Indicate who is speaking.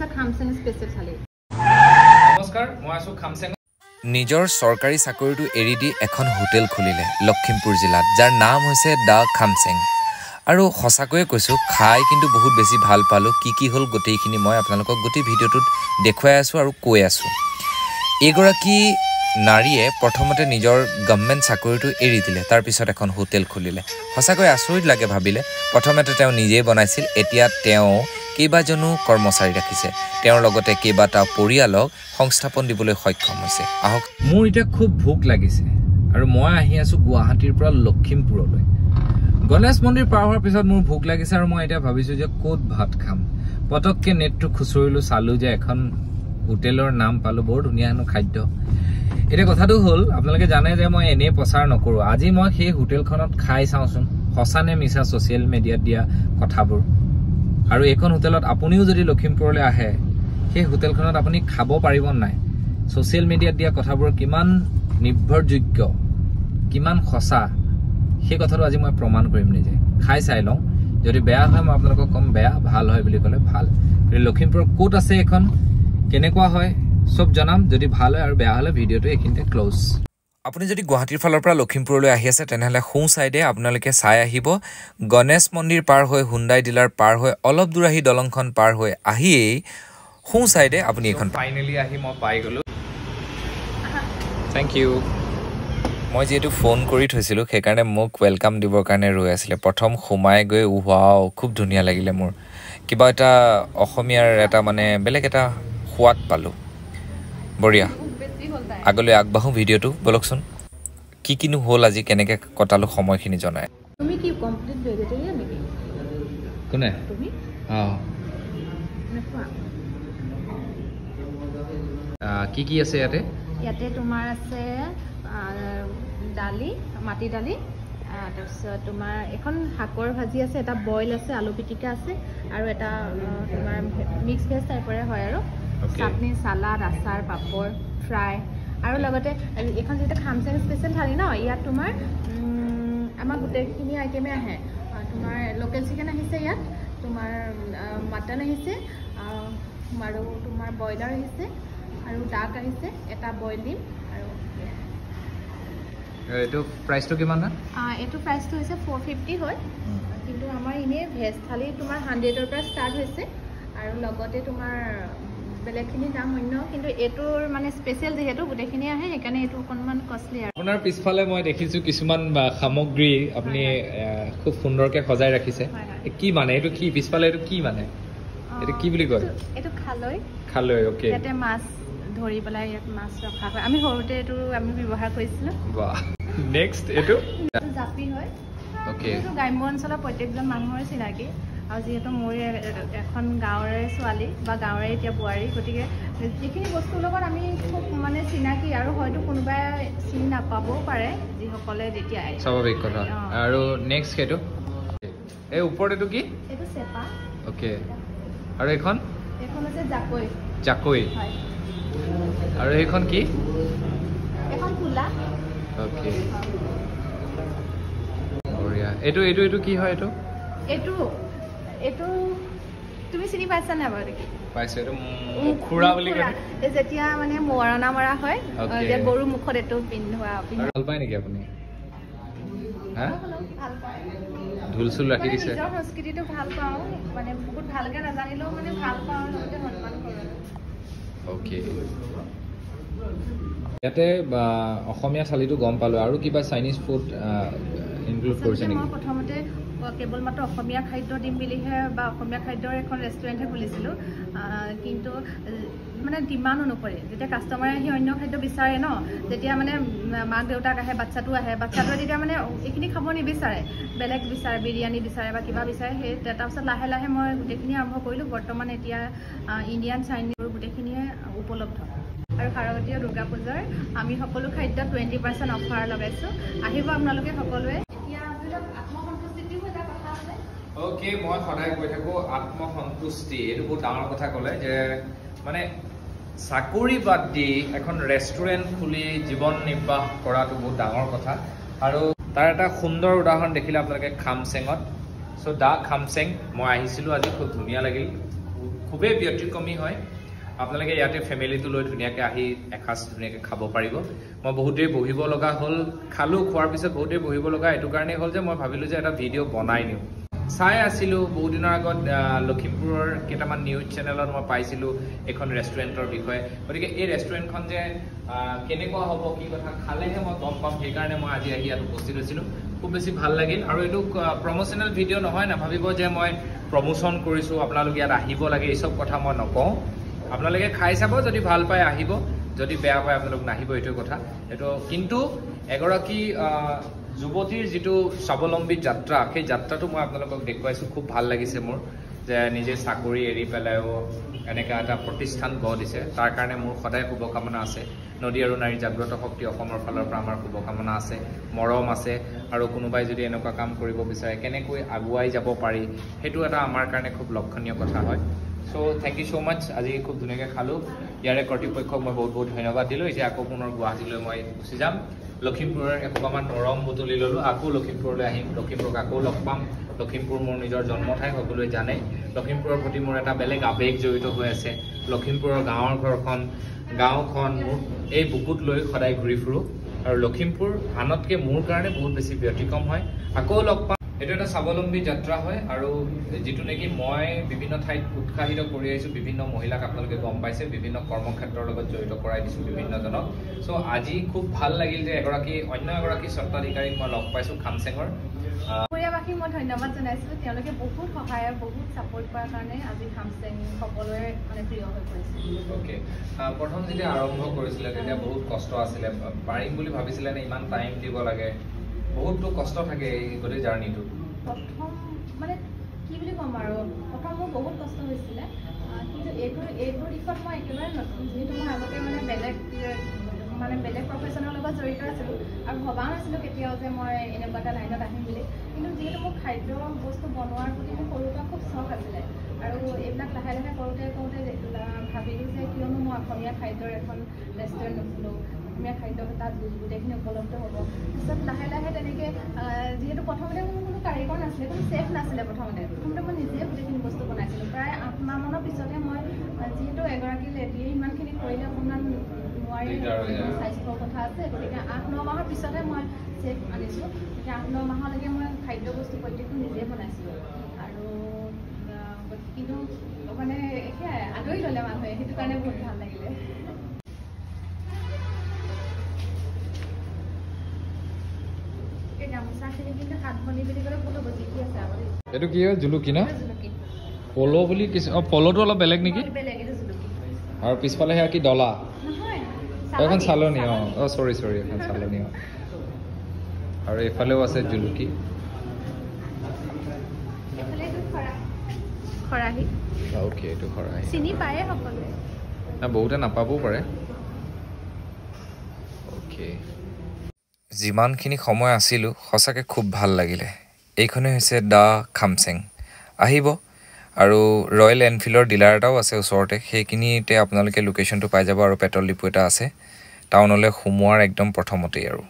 Speaker 1: আছে খামছেং স্পেচিয়েল থালি
Speaker 2: নমস্কাৰ মই আছো খামছেং
Speaker 3: নিজৰ সৰকাৰি চাকৰিটো এৰি দি এখন হোটেল খুলিলে লখিমপুৰ জিলাত যাৰ নাম হৈছে দা খামছেং আৰু হসাকৈয়ে কৈছো খাই কিন্তু বহুত বেছি ভাল পালো কি হল গটেইখিনি মই আপোনালোকক গটে ভিডিওটোত দেখুৱাই আছো আৰু কৈ আছো এগৰাকী নাৰীয়ে প্ৰথমতে নিজৰ গভৰ্ণমেণ্ট চাকৰিটো এৰি দিলে তাৰ পিছত এখন হোটেল খুলিলে হসাকৈ আচৰিত লাগে ভাবিলে প্ৰথমতে তেওঁ নিজে বনাইছিল এতিয়া তেওঁ কেইবাজনো কৰ্মচাৰী ৰাখিছে তেওঁৰ লগতে কেইবাটা পৰিয়ালক সংস্থাপন দিবলৈ সক্ষম হৈছে আহক মোৰ এতিয়া খুব ভোক লাগিছে আৰু মই আহি আছো গুৱাহাটীৰ পৰা লখিমপুৰলৈ গণেশ মন্দিৰ পাৰ হোৱাৰ পিছত মোৰ ভোক লাগিছে আৰু মই এতিয়া ভাবিছো যে ক'ত ভাত খাম পটককে নেটটো খুচৰিলো চালো যে এখন হোটেলৰ নাম পালো বৰ ধুনীয়া হেনো খাদ্য এটা কথাটো হল আপোনালোকে জানে যে মই এনে প্ৰচাৰ নকৰো আজি মই সেই হোটেলখনত খাই চাওচোন হসানে মিছা সোশ্যাল মিডিয়াত দিয়া কথাবোৰ আৰু এখন হোটেলত আপুনিও যদি লখিমপুৰলৈ আহে সেই হোটেলখনত আপুনি খাব পাৰিব নাই সোশ্যাল মিডিয়াত দিয়া কথাবোৰ কিমান নিৰ্ভৰযোগ্য কিমান খসা সেই কথাটো আজি মই প্ৰমাণ কৰিম নিজে খাই চাই লওঁ যদি বেয়া হয় মই আপোনালোকক কম বেয়া ভাল হয় বুলি ক'লে ভাল লখিমপুৰৰ কোট আছে এখন কেনেকুৱা হয় সব জানাম যদি ভাল হয় আৰু বেয়া হলে ভিডিওটো এখিনতে ক্লোজ আপুনি যদি গুৱাহাটীৰ ফালৰ পৰা লখিমপুৰলৈ আহি আছে তেনেহলে সোঁ সাইডে আপোনালোকে চাই আহিব গণেশ মন্দিৰ পাৰ হৈ হুন্ডাই ডিলাৰ পাৰ হৈ অলপ দূৰ আহি দলংখন পাৰ হৈ আহিয়ে সোঁ সাইডে আপুনি এখন ফাইনালি আহি মই পাই গলো থ্যাংক ইউ মই যেটো ফোন কৰি থৈছিলো সেইকাৰণে মোক ওয়েলকাম দিবৰ কাৰণে ৰৈ আছিল প্ৰথম সোমাই গৈ ওৱাও খুব ধুনীয়া লাগিলে মোৰ কিবা এটা অসমীয়াৰ এটা মানে বেলেগ এটা সোৱাদ পালো বঢ়িয়া আগলৈ আগবাঢ়ো ভিডিওটো বলকচোন কিনো হল আজি কেনেকে কটালো সময়খিনি জনায়
Speaker 1: তুমি কি কমপ্লিট ভেজিটেৰিয়ান নেকি
Speaker 3: কোনে
Speaker 1: তুমি
Speaker 3: কি আছে
Speaker 1: ইয়াতে তোমাৰ আছে দালি মাটি দালি তাৰপিছত তোমাৰ এখন শাকৰ ভাজি আছে এটা বইল আছে আলু পিটিকা আছে আৰু এটা তোমাৰ মিক্স ভেজ টাইপৰে হয় আৰু চাটনি সালাড আচাৰ পাপৰ ফ্ৰাই আৰু লগতে এখন যেটা খামছেং স্পেচিয়েল থালি ন ইয়াত তোমাৰ আমাৰ গোটেইখিনি আইটেমে আহে তোমাৰ লোকেল চিকেন আহিছে ইয়াত তোমাৰ মটন আহিছে আৰু তোমাৰ বইলাৰ আহিছে আৰু ডাক আহিছে এটা বইল ডিম আৰু
Speaker 3: এটো প্ৰাইসটো কিমান না
Speaker 1: এটো প্ৰাইসটো হৈছে 450 হয় কিন্তু আমাৰ ইনে ভেজ থালি তোমাৰ 100 ৰ পৰা ষ্টাৰ্ট হৈছে আৰু লগতে তোমাৰ বেলেগখিনি দাম অন্য কিন্তু এটোৰ মানে স্পেশাল যেহেতু গোটেইখিনি আহে সেইকাৰণে এটো অকনমান কষ্টলি আৰু আপোনাৰ
Speaker 3: পিছফালে মই দেখিছো কিছুমান সামগ্ৰী আপুনি খুব সুন্দৰকৈ সজাই ৰাখিছে কি মানে এটো কি পিছফালে এটো কি মানে এটো কি বুলি কয়
Speaker 1: এটো
Speaker 3: খালৈ ওকে
Speaker 1: ইয়াতে মাছ ধৰি পেলাই ইয়াত মাছ ৰখা হয় আমি সৰুতে এটো আমি ব্যৱহাৰ কৰিছিলো
Speaker 3: বাহ নেক্সট এটো
Speaker 1: জাপি হয়
Speaker 3: ওকে
Speaker 1: এটো গ্ৰাম্য অঞ্চলৰ প্ৰত্যেকজন মানুহৰ চিনাকি আৰু যেহেতু মোৰ এখন গাঁৱৰে ছোৱালী বা গাঁৱৰে এতিয়া বোৱাৰী গতিকে যিখিনি বস্তুৰ লগত আমি খুব মানে চিনাকি আৰু হয়তো কোনোবাই চিনি নাপাবও পাৰে যিসকলে যেতিয়া
Speaker 3: স্বাভাৱিক কথা আৰু নেক্সট কেটো এই ওপৰত এটো কি
Speaker 1: এটো চেপা
Speaker 3: ওকে আৰু এখন
Speaker 1: আছে
Speaker 3: জাকৈ
Speaker 1: হয়
Speaker 3: আৰু এইখন কি
Speaker 1: এখন ফুলা
Speaker 3: ওকে বঢ়িয়া এটো কি হয়
Speaker 1: এটো তুমি চিনি পাইছা না বাৰু কি
Speaker 3: পাইছো এটো মুখুৰা বুলি কয়
Speaker 1: যেতিয়া মানে মৰণা মৰা হয় যে গৰু মুখত এটো পিন্ধোৱা
Speaker 3: ভাল পায় নেকি আপুনি হা
Speaker 1: ভাল পায়
Speaker 3: ঢুলছুল ৰাখি দিছে
Speaker 1: নিজৰ সংস্কৃতিটো ভাল পাওঁ মানে বহুত ভালকে নাজানিলেও মানে ভাল পাওঁ লগতে সন্মান কৰোঁ
Speaker 3: ওকে ইয়াতে অসমীয়া থালিটো গম পালো আৰু কিবা চাইনিজ ফুড ইনক্লুড কৰিছে নেকি
Speaker 1: মই প্ৰথমতে কেৱল মাত্ৰ অসমীয়া খাদ্য দিম বুলিহে বা অসমীয়া খাদ্যৰ এখন ৰেষ্টুৰেণ্টহে খুলিছিলোঁ কিন্তু মানে ডিমাণ্ড অনুসৰি যেতিয়া কাষ্টমাৰে আহি অন্য খাদ্য বিচাৰে ন তেতিয়া মানে মাক দেউতাক আহে বাচ্চাটোৱে তেতিয়া মানে এইখিনি খাব নিবিচাৰে বেলেগ বিচাৰে বিৰিয়ানী বিচাৰে বা কিবা বিচাৰে সেই তাৰপিছত লাহে লাহে মই গোটেইখিনি আৰম্ভ কৰিলোঁ বৰ্তমান এতিয়া ইণ্ডিয়ান চাইনিজ গোটেইখিনিয়ে উপলব্ধ আৰু শাৰদীয় দুৰ্গা পূজাৰ আমি সকলো খাদ্যত 20% অফাৰ লগাইছোঁ আহিব আপোনালোকে সকলোৱে
Speaker 3: ওকে মই সদায় কৈ থাকো আত্মসন্তুষ্টি এটো বহুত ডাঙৰ কথা ক'লে যে মানে চাকৰি বাদ দি এখন ৰেষ্টুৰেণ্ট খুলি জীৱন নিৰ্বাহ কৰাটো বহুত ডাঙৰ কথা আৰু তাৰ এটা সুন্দৰ উদাহৰণ দেখিলে আপোনালোকে খামছেঙত সো দা খামছেং মই আহিছিলো আজি খুব ধুনীয়া লাগিল
Speaker 2: খুবেই ব্যতিক্ৰমী হয় আপোনালোকে ইয়াতে ফ্যামিলিটো লৈ ধুনীয়াকৈ আহি এখাস ধুনীয়াকৈ খাব পাৰিব মই বহুত দেৰি বহিব লগা হ'ল খালো খোৱাৰ পিছত বহুত দেৰি বহিব লগা এটো কাৰণে হ'ল যে মই ভাবিলো যে এটা ভিডিঅ' বনাই নিও চাই আছিলো বহুত দিনৰ আগত লখিমপুৰৰ কেইটামান নিউজ চেনেলত মই পাইছিলো এখন ৰেষ্টুৰেণ্টৰ বিষয়ে গতিকে এই ৰেষ্টুৰেণ্টখন যে কেনেকুৱা হ'ব কি কথা খালেহে মই গম পাম সেই কাৰণে মই আজি আহি ইয়াত উপস্থিত হৈছিলো খুব বেছি ভাল লাগিল আৰু এইটো প্ৰমোশনাল ভিডিঅ' নহয় না ভাবিব যে মই প্ৰমোশন কৰিছো আপোনালোকে ইয়াত আহিব লাগে এই সব কথা মই নকওঁ আপোনালোকে খাই চাব যদি ভাল পায় আহিব যদি বেয়া পায় আপোনালোক নাহিব এইটো কথা এটো কিন্তু এগৰাকী যুৱতীৰ যেটো স্বাৱলম্বী যাত্ৰা সেই যাত্ৰাটো মই আপোনালোকক দেখুৱাইছো খুব ভাল লাগিছে মোৰ যে নিজে চাকৰি এৰি পেলাইও এনেকা এটা প্ৰতিষ্ঠান গঢ় দিছে তাৰ কাৰণে মোৰ সদায় শুভকামনা আছে নদী আৰু নাৰী জাগ্ৰত শক্তি অসমৰ ফালৰ পৰা আমাৰ শুভকামনা আছে মৰম আছে আৰু কোনোবাই যদি এনেকুৱা কাম কৰিব বিচাৰে কেনেকৈ আগুৱাই যাব পাৰি হেতু এটা আমাৰ কাৰণে খুব লক্ষণীয় কথা হয় সো থ্যাংক ইউ সো মাচ আজি খুব ধুনীয়াকৈ খালো ইয়াৰে কৰ্তৃপক্ষক মই বহুত বহুত ধন্যবাদ দিলো এতিয়া আকৌ পুনৰ গুৱাহাটীলৈ মই গুচি যাম লখিমপুৰৰ একমান নৰম বুটলি ললো আকৌ লখিমপুৰলৈ আহিম লখিমপুৰক আকৌ লগ পাম লখিমপুৰ মোৰ নিজৰ জন্মঠাই সকলোৱে জানে লখিমপুৰৰ প্ৰতি মোৰ এটা বেলেগ আবেগ জড়িত হৈ আছে লখিমপুৰৰ গাঁৱৰ ঘৰখন গাঁওখন মোৰ এই বুকুত লৈ সদায় ঘূৰি ফুৰো আৰু লখিমপুৰ আনতকে মোৰ কাৰণে বহুত বেছি ব্যতিক্ৰম হয় আকৌ লগ পাম এটো এটা স্বাৱলম্বী যাত্ৰা হয় আৰু যেটো নেকি মই বিভিন্ন ঠাইত উৎসাহিত কৰি আহিছো বিভিন্ন মহিলাক আপোনালোকে গম পাইছে বিভিন্ন কৰ্মক্ষেত্ৰৰ লগত জড়িত কৰাই দিছো বিভিন্ন জনক সো আজি খুব ভাল লাগিল যে অন্য এগৰাকী স্বত্বাধিকাৰীক মই লগ পাইছো খামছেঙৰ
Speaker 1: পৰিয়াবাসী মই ধন্যবাদ জনাইছো তেওঁলোকে বহুত সহায় বহুত সাপোৰ্ট কৰাৰ কাৰণে আজি খামছেং সকলোৰে মানে প্ৰিয় হৈ পৰিছে
Speaker 2: ওকে প্ৰথম যেতিয়া আৰম্ভ কৰিছিলে তেতিয়া বহুত কষ্ট আছিলে পাৰিম বুলি ভাবিছিলে নে ইমান টাইম দিব লাগে বহুতো কষ্ট থাকে এই গোটেই জাৰ্নিটো
Speaker 1: প্ৰথম মানে কি বুলি ক'ম আৰু প্ৰথম মোৰ বহুত কষ্ট হৈছিলে কিন্তু এইবোৰ দিশত মই একেবাৰে নতুন যিহেতু মই আগতে মানে বেলেগ প্ৰফেশ্যনৰ লগত জড়িত আছিলোঁ আৰু ভবা নাছিলোঁ কেতিয়াও যে মই এনেকুৱা এটা লাইনত আহিম বুলি কিন্তু যিহেতু মোৰ খাদ্য বস্তু বনোৱাৰ প্ৰতি মোৰ সৰুৰ পৰা খুব চখ আছিলে আৰু এইবিলাক লাহে লাহে কৰোঁতে ভাবিলোঁ যে কিয়নো মই অসমীয়া খাদ্যৰ এখন ৰেষ্টুৰেণ্ট নুখোলোঁ অসমীয়া খাদ্য তাত গোটেইখিনি উপলব্ধ হ'ব পিছত লাহে লাহে তেনেকৈ যিহেতু প্ৰথমতে মোৰ কোনো কাৰিকৰ নাছিলে কোনো চেফ নাছিলে প্ৰথমতে মই নিজে গোটেইখিনি বস্তু বনাইছিলোঁ প্ৰায় 8 মাহমানৰ পিছতে মই যিহেতু এগৰাকী লেডিয়ে ইমানখিনি কৰিলে অকণমান নোৱাৰি স্বাস্থ্যৰ কথা আছে গতিকে 8-9 মাহৰ পিছতে মই চেফ আনিছোঁ গতিকে 8-9 মাহলৈকে মই খাদ্য বস্তু প্ৰত্যেকটো নিজে বনাইছিলোঁ আৰু কিন্তু মানে সেয়াই আদৰি ল'লে মানুহে সেইটো কাৰণে বহুত ভাল লাগিলে
Speaker 2: এটো কি হয় জুলুকি না পলো বুলি পলোটো অলপ বেলেগ নেকি আৰু পিছফালে হেয়া কি ডলা এখন চালনি সৰি এখন চালনি আৰু এফালেও আছে জুলুকি
Speaker 1: খৰাহি
Speaker 2: ওকে এইটো খৰাহি
Speaker 1: চিনি পায়ে সকলোৱে
Speaker 2: না বহুতে নাপাবও পাৰে ওকে
Speaker 3: যিমানখিনি সময় আছিলোঁ সঁচাকৈ খুব ভাল লাগিলে এইখনেই হৈছে দ্য খামছেং আহিব আৰু ৰয়েল এনফিল্ডৰ ডিলাৰ এটাও আছে ওচৰতে সেইখিনিতে আপোনালোকে লোকেশ্যনটো পাই যাব আৰু পেট্ৰল ডিপু এটা আছে টাউনলৈ সোমোৱাৰ একদম প্ৰথমতেই আৰু